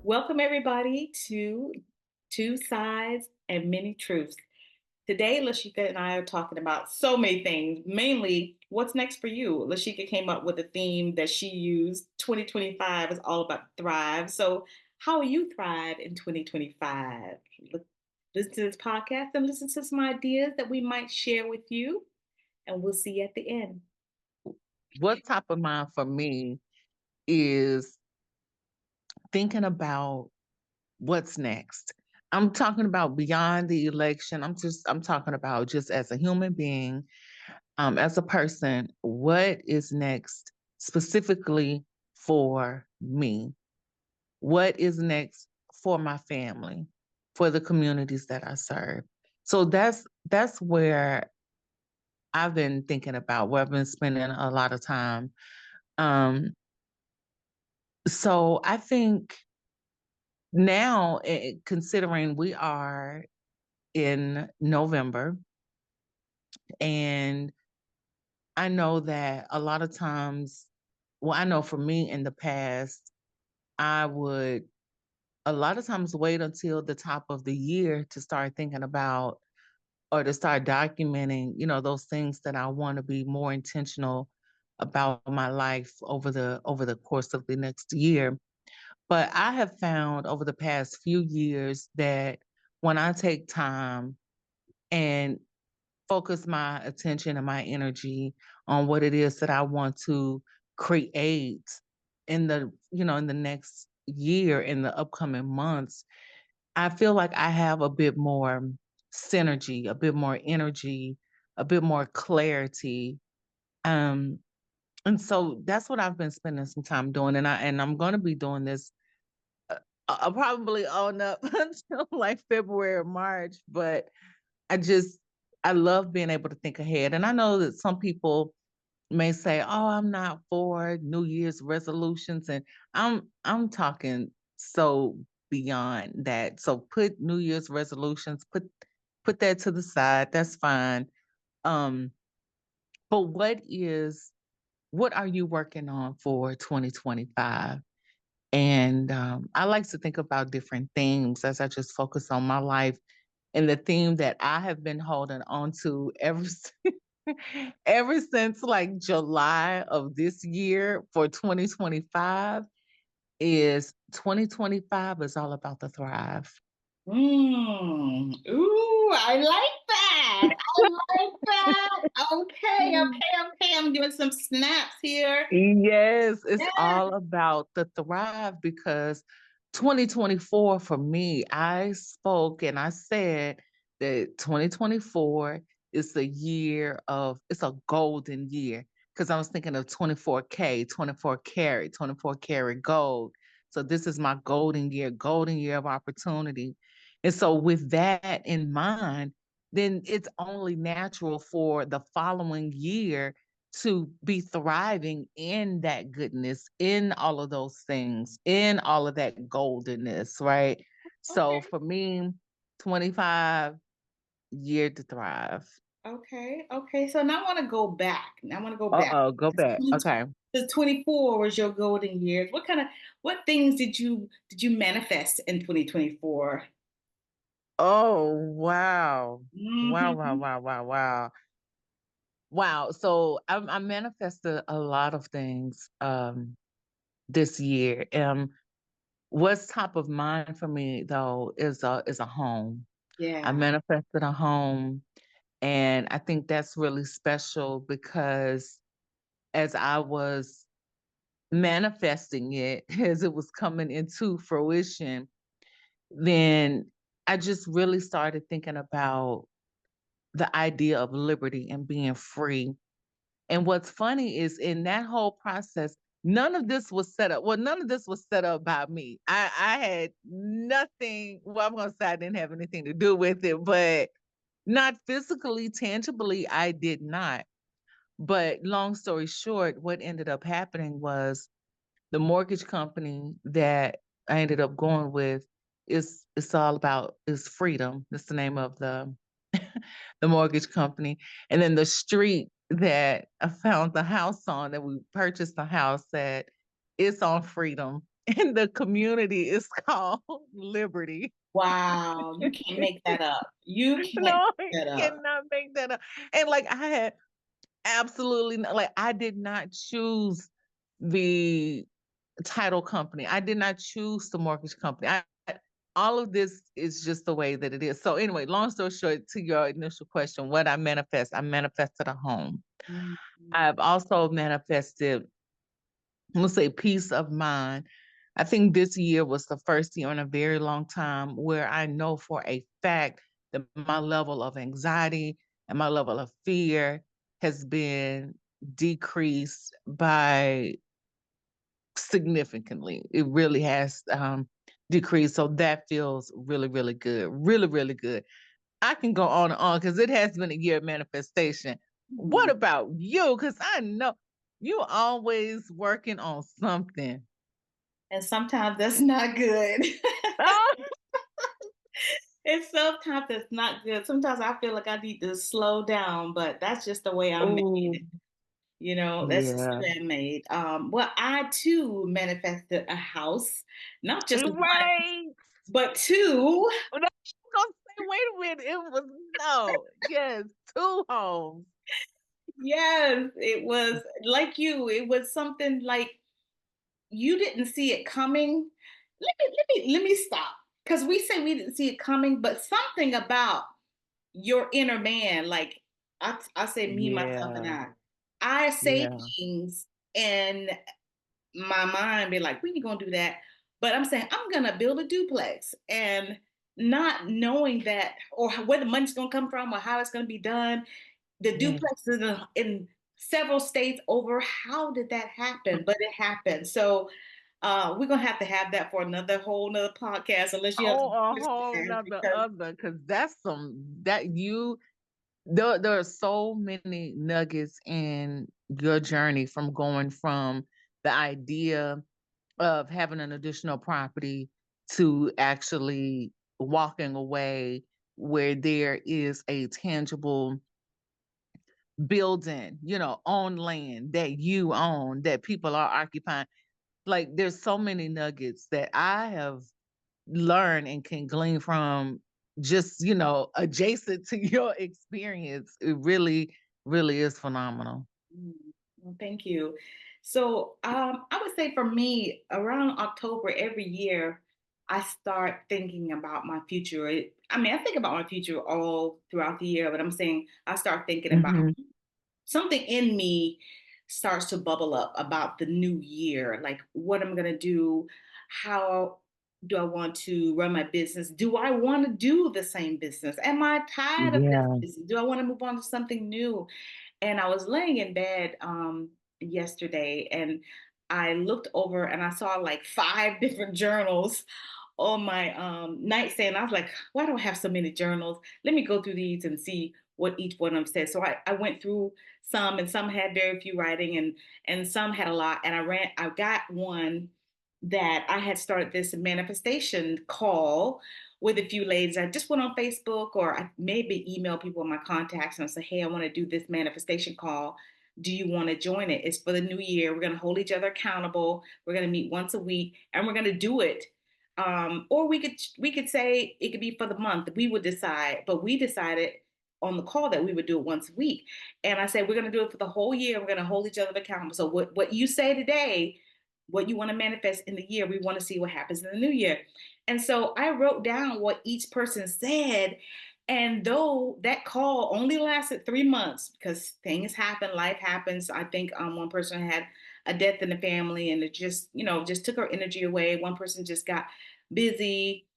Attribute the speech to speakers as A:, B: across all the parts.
A: Welcome, everybody, to Two Sides and Many Truths. Today, Lashika and I are talking about so many things, mainly what's next for you. Lashika came up with a theme that she used. 2025 is all about thrive. So, how will you thrive in 2025? Listen to this podcast and listen to some ideas that we might share with you, and we'll see you at the end.
B: What's top of mind for me is thinking about what's next. I'm talking about beyond the election. I'm talking about just as a human being, as a person, what is next specifically for me? What is next for my family, for the communities that I serve? So that's where I've been thinking about, where I've been spending a lot of time. Um, so I think now, considering we are in November, and I know that a lot of times, well, I know for me in the past, I would a lot of times wait until the top of the year to start thinking about or to start documenting, those things that I want to be more intentional about my life over the course of the next year. But I have found over the past few years that when I take time and focus my attention and my energy on what it is that I want to create in the next year, in the upcoming months, I feel like I have a bit more synergy, a bit more energy, a bit more clarity. Um, and so that's what I've been spending some time doing. And I'm gonna be doing this probably on up until like February or March. But I just I love being able to think ahead. And I know that some people may say, "Oh, I'm not for New Year's resolutions," and I'm talking so beyond that. So put New Year's resolutions, put that to the side. That's fine. Um, but what are you working on for 2025? And I like to think about different themes as I just focus on my life. And the theme that I have been holding on to ever since like July of this year for 2025 is 2025 is all about the thrive.
A: Ooh, I like that. I like that. Okay, okay, okay. I'm doing some snaps here.
B: Yes, it's
A: Yeah.
B: all about the thrive because 2024 for me, I spoke and I said that 2024 is it's a golden year because I was thinking of 24K, 24 karat, 24 karat gold. So this is my golden year of opportunity. And so with that in mind, then it's only natural for the following year to be thriving in that goodness, in all of those things, in all of that goldenness, right? So
A: Okay.
B: for me, 25 year to thrive.
A: Okay. Okay. So now I want to go back. Now I want to go back.
B: Uh-oh, go back. Okay.
A: The 24 was your golden years. What things did you manifest in 2024?
B: Oh, wow. Wow, wow,
A: Hmm.
B: wow, wow, wow. Wow. So I manifested a lot of things this year. What's top of mind for me though is a home. I
A: Yeah.
B: manifested a home. And I think that's really special because as I was manifesting it, as it was coming into fruition, then I just really started thinking about the idea of liberty and being free. And what's funny is in that whole process, none of this was set up. Well, none of this was set up by me. I had nothing. Well, I'm going to say I didn't have anything to do with it, but not physically, tangibly, I did not. But long story short, what ended up happening was the mortgage company that I ended up going with is it's all about is freedom. That's the name of the the mortgage company. And then the street that I found the house on that we purchased the house at, it's on freedom. and the community is called Liberty.
A: Wow, you can't make that up. You can't
B: No,
A: make
B: you
A: that up.
B: cannot make that up. And like I had absolutely like I did not choose the title company. I did not choose the mortgage company. All of this is just the way that it is. So anyway, long story short, to your initial question, what I manifested a home.
A: Mhm.
B: I've also manifested, I'm gonna say, peace of mind. I think this year was the first year in a very long time where I know for a fact that my level of anxiety and my level of fear has been decreased by significantly. It really has decreased. So that feels really, really good. Really, really good. I can go on and on because it has been a year of manifestation. What
A: Mhm.
B: about you? Because I know you always working on something.
A: And sometimes that's not good.
B: Oh,
A: And sometimes it's not good. Sometimes I feel like I need to slow down, but that's just the way I'm
B: oh,
A: made. You know, that's just the
B: yeah.
A: way I'm made. Well, I too manifested a house, not just one,
B: Right.
A: but two.
B: But I was gonna say, wait a minute. It was no, yes, two homes.
A: Yes, it was like you. It was something like you didn't see it coming. Let me stop because we say we didn't see it coming, but something about your inner man, like I say me, myself, and
B: Yeah,
A: I say
B: yeah.
A: things and my mind be like, when you gonna do that? But I'm saying I'm gonna build a duplex and not knowing that or where the money's gonna come from or how it's gonna be done. The
B: Yeah.
A: duplex is in several states over. How did that happen? But it happened. So we're gonna have that for another whole nother podcast, unless you have
B: Oh,
A: some
B: a
A: others to
B: whole
A: add,
B: nother
A: because
B: other, because that's some that you there are so many nuggets in your journey from going from the idea of having an additional property to actually walking away where there is a tangible building, on land that you own, that people are occupying. Like there's so many nuggets that I have learned and can glean from just, adjacent to your experience. It really, really is phenomenal.
A: mm, well, thank you. So I would say for me, around October every year, I start thinking about my future. I mean, I think about my future all throughout the year, but I'm saying I start thinking about
B: Hmm.
A: something in me starts to bubble up about the new year, like what I'm going to do, how do I want to run my business? Do I want to do the same business? Am I tired of this
B: Yeah.
A: business? Do I want to move on to something new? And I was laying in bed yesterday and I looked over and I saw like five different journals on my nightstand. I was like, why do I have so many journals? Let me go through these and see what each one of them said. So I went through some, and some had very few writing, and some had a lot. And I got one that I had started this manifestation call with a few ladies. I just went on Facebook, or I maybe email people in my contacts and say, hey, I want to do this manifestation call. Do you want to join it? It's for the new year. We're going to hold each other accountable. We're going to meet once a week and we're going to do it. Or we could say it could be for the month. We would decide, but we decided on the call that we would do it once a week. And I said we're going to do it for the whole year. We're going to hold each other accountable. So what you say today, what you want to manifest in the year, we want to see what happens in the new year. And so I wrote down what each person said. And though that call only lasted 3 months because things happen, life happens. I think one person had a death in the family and it just took her energy away. One person just got busy.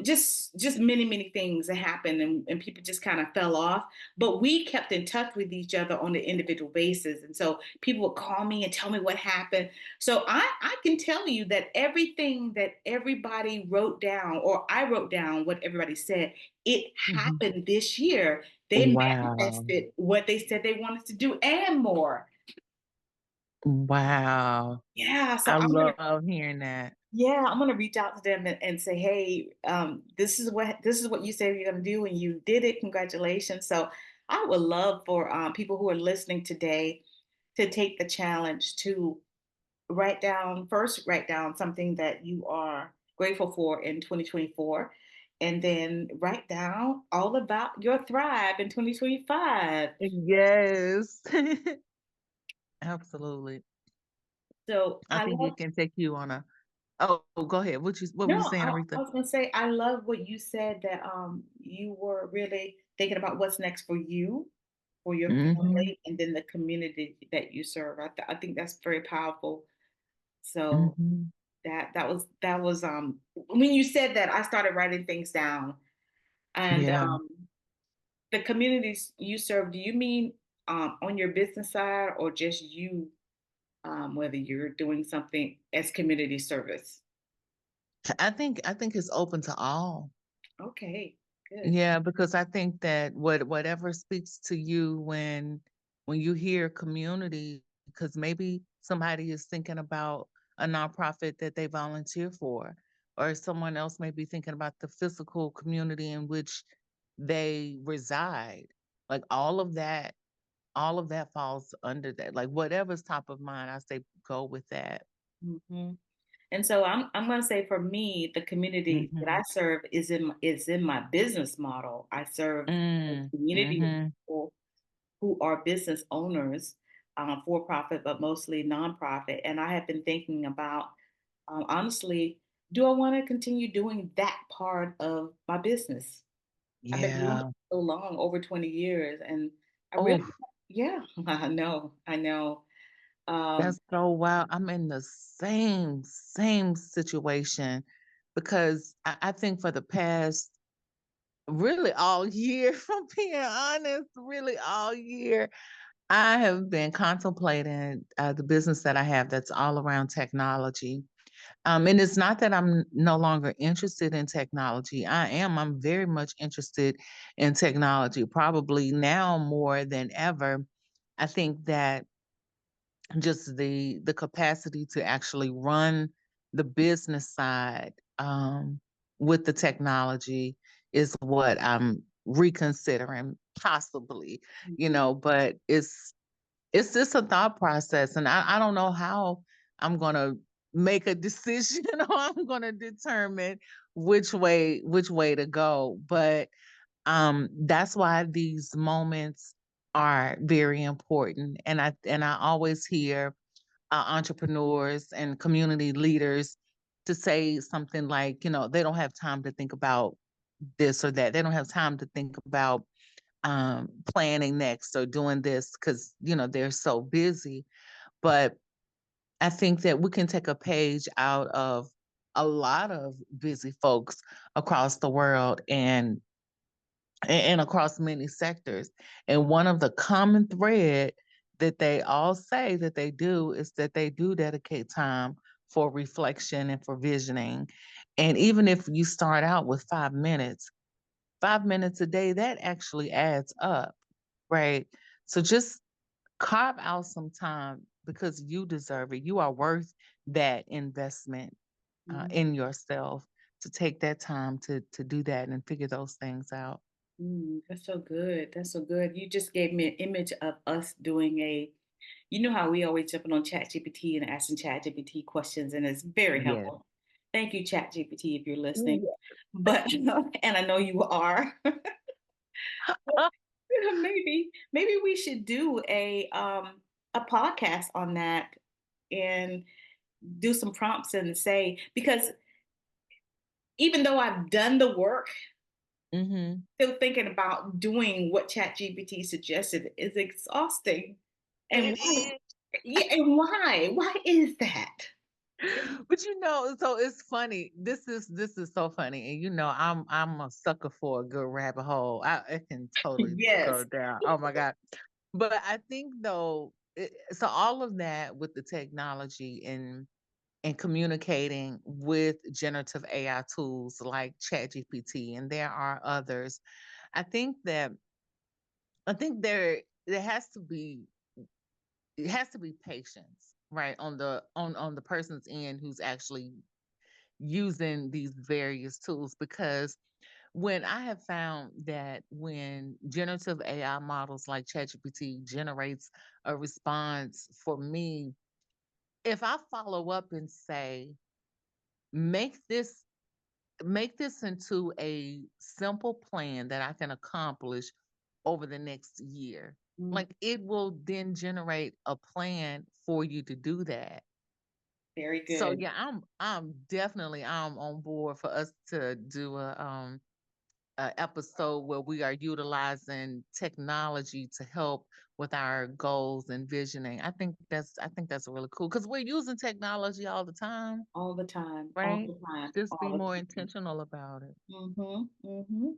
A: Just many things that happened, and people just kind of fell off, but we kept in touch with each other on the individual basis. And so people would call me and tell me what happened. So I can tell you that everything that everybody wrote down, or I wrote down what everybody said, it
B: Hmm.
A: happened this year. They
B: Wow.
A: manifested what they said they wanted to do and more.
B: Wow.
A: Yeah, so
B: I
A: I'm gonna
B: love hearing that.
A: yeah, I'm gonna reach out to them and say, hey, this is what you said you're gonna do, and you did it. Congratulations. So I would love for people who are listening today to take the challenge to write down something that you are grateful for in 2024, and then write down all about your thrive in 2025.
B: Yes. Absolutely.
A: So
B: I
A: I
B: think
A: love
B: it can take you on a Oh, go ahead. What were
A: no,
B: you saying,
A: I
B: Aretha?
A: was gonna say I love what you said that you were really thinking about what's next for your
B: Mhm.
A: family, and then the community that you serve. I think that's very powerful. So
B: Mhm.
A: that was when you said that, I started writing things down. And
B: Yeah.
A: the communities you serve, do you mean on your business side, or just you, whether you're doing something as community service?
B: I think it's open to all.
A: Okay, good.
B: Yeah, because I think that whatever speaks to you when you hear community, because maybe somebody is thinking about a nonprofit that they volunteer for, or someone else may be thinking about the physical community in which they reside. Like all of that falls under that. Like whatever's top of mind, I say go with that.
A: Hmm. And so I'm going to say for me, the community that I
B: Mhm.
A: serve is in my business model. I serve a
B: Mm.
A: community of
B: Mhm.
A: people who are business owners, for profit, but mostly nonprofit. And I have been thinking about, honestly, do I want to continue doing that part of my business? I've been doing it
B: Yeah.
A: so long, over 20 years, and I
B: Oh,
A: really, yeah, I know. Um,
B: that's so wild. I'm in the same situation because I think for the past really all year, if I'm being honest, really all year, I have been contemplating the business that I have that's all around technology. And it's not that I'm no longer interested in technology. I am. I'm very much interested in technology, probably now more than ever. I think that just the capacity to actually run the business side with the technology is what I'm reconsidering possibly,
A: mhm,
B: but it's just a thought process, and I don't know how I'm gonna make a decision or I'm gonna determine which way to go. But that's why these moments are very important. And I always hear entrepreneurs and community leaders to say something like, they don't have time to think about this or that. They don't have time to think about planning next or doing this because they're so busy. But I think that we can take a page out of a lot of busy folks across the world and across many sectors. And one of the common thread that they all say that they do is that they do dedicate time for reflection and for visioning. And even if you start out with 5 minutes, 5 minutes a day, that actually adds up, right? So just carve out some time because you deserve it. You are worth that investment
A: mhm.
B: in yourself to take that time to do that and figure those things out.
A: That's so good. That's so good. You just gave me an image of us doing you know how we always jumping on ChatGPT and asking ChatGPT questions, and it's very
B: Yes.
A: helpful. Thank you, ChatGPT, if you're listening.
B: Yeah.
A: But and I know you are. Maybe we should do a podcast on that, and do some prompts and say, because even though I've done the work,
B: Mhm.
A: still thinking about doing what ChatGPT suggested is exhausting. And
B: It
A: why?
B: is.
A: Yeah, and why? Why is that?
B: But so it's funny. This is so funny. And I'm a sucker for a good rabbit hole. I can totally go
A: Yes.
B: down. Oh my God. But I think though, so all of that with the technology and communicating with generative AI tools like ChatGPT, and there are others. I think that I think there has to be it has to be patience, right, on the person's end who's actually using these various tools. Because when I have found that when generative AI models like ChatGPT generates a response for me, if I follow up and say, make this make this into a simple plan that I can accomplish over the next year.
A: Mm,
B: Like it will then generate a plan for you to do that.
A: very
B: So
A: good.
B: yeah, I'm definitely I'm on board for us to do a episode where we are utilizing technology to help with our goals and visioning. I think that's really cool because we're using technology all the time,
A: All the time, all
B: right?
A: the time,
B: Just be
A: all the
B: more
A: time.
B: intentional about it.
A: Mhm, mhm.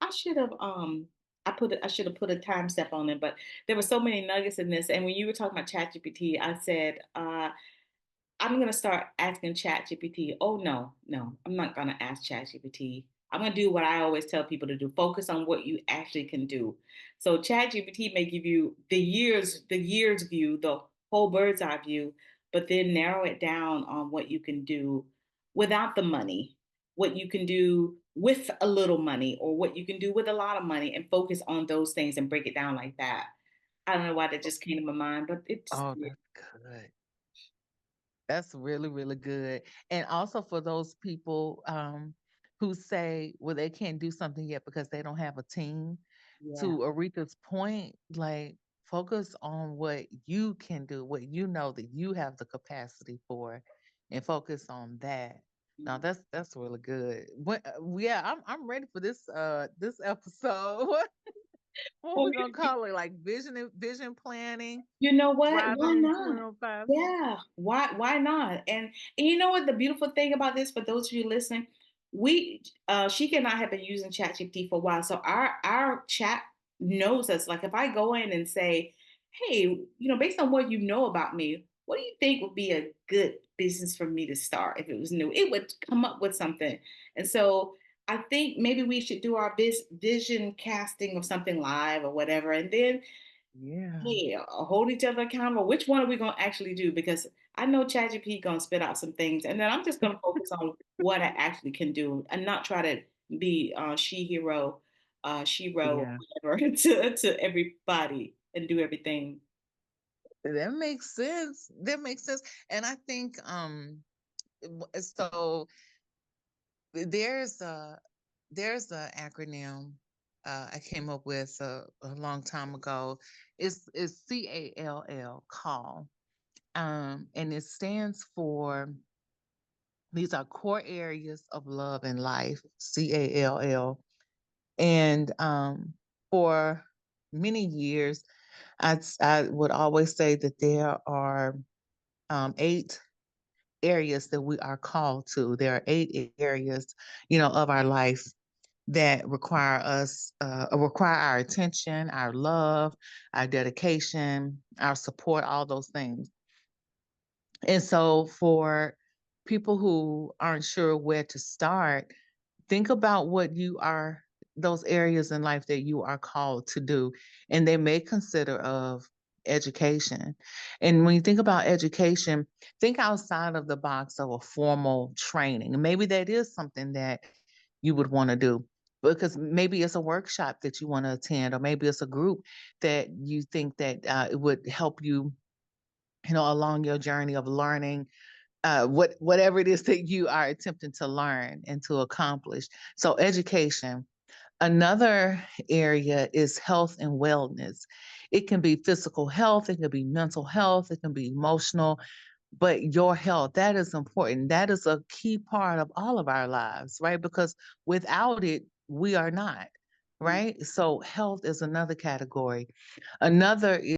A: I should have I should have put a time step on it, but there were so many nuggets in this. And when you were talking about ChatGPT, I said, I'm gonna start asking ChatGPT. Oh no, no, I'm not gonna ask ChatGPT. I'm gonna do what I always tell people to do. Focus on what you actually can do. So ChatGPT may give you the years view, the whole bird's eye view, but then narrow it down on what you can do without the money, what you can do with a little money, or what you can do with a lot of money, and focus on those things and break it down like that. I don't know why that just came to my mind, but it just
B: Oh,
A: did.
B: that's good. That's really, really good. And also for those people who say, well, they can't do something yet because they don't have a team.
A: Yeah.
B: To Aretha's point, like focus on what you can do, what you know that you have the capacity for, and focus on that. Now
A: Mm.
B: that's really good. Yeah, I'm ready for this episode. What
A: Well,
B: we gonna call it? Like vision planning,
A: you know what?
B: thriving
A: Why
B: in
A: not?
B: 2005.
A: Yeah. Why not? And you know what the beautiful thing about this, for those of you listening, we Sheikah and I have been using ChatGPT for a while. So our chat knows us. Like if I go in and say, hey, based on what you know about me, what do you think would be a good business for me to start if it was new? It would come up with something. And so I think maybe we should do our vision casting of something live or whatever. And then
B: Yeah.
A: hey, hold each other accountable. Which one are we gonna actually do? Because I know ChatGPT gonna spit out some things, and then I'm just gonna focus on what I actually can do, and not try to be shero, or
B: Yeah.
A: whatever to everybody and do everything.
B: That makes sense. That makes sense. And I think so there's a acronym I came up with a long time ago. It's call. And it stands for these are core areas of love and life, CALL. And for many years I would always say that there are 8 areas that we are called to. There are 8 areas, of our life that require our attention, our love, our dedication, our support, all those things. And so for people who aren't sure where to start, think about what you are those areas in life that you are called to do, and they may consider of education. And when you think about education, think outside of the box of a formal training. And maybe that is something that you would want to do, because maybe it's a workshop that you want to attend, or maybe it's a group that you think that it would help you, along your journey of learning whatever it is that you are attempting to learn and to accomplish. So education. Another area is health and wellness. It can be physical health, it can be mental health, it can be emotional, but your health, that is important. That is a key part of all of our lives, right? Because without it, we are not, right? So health is another category. Another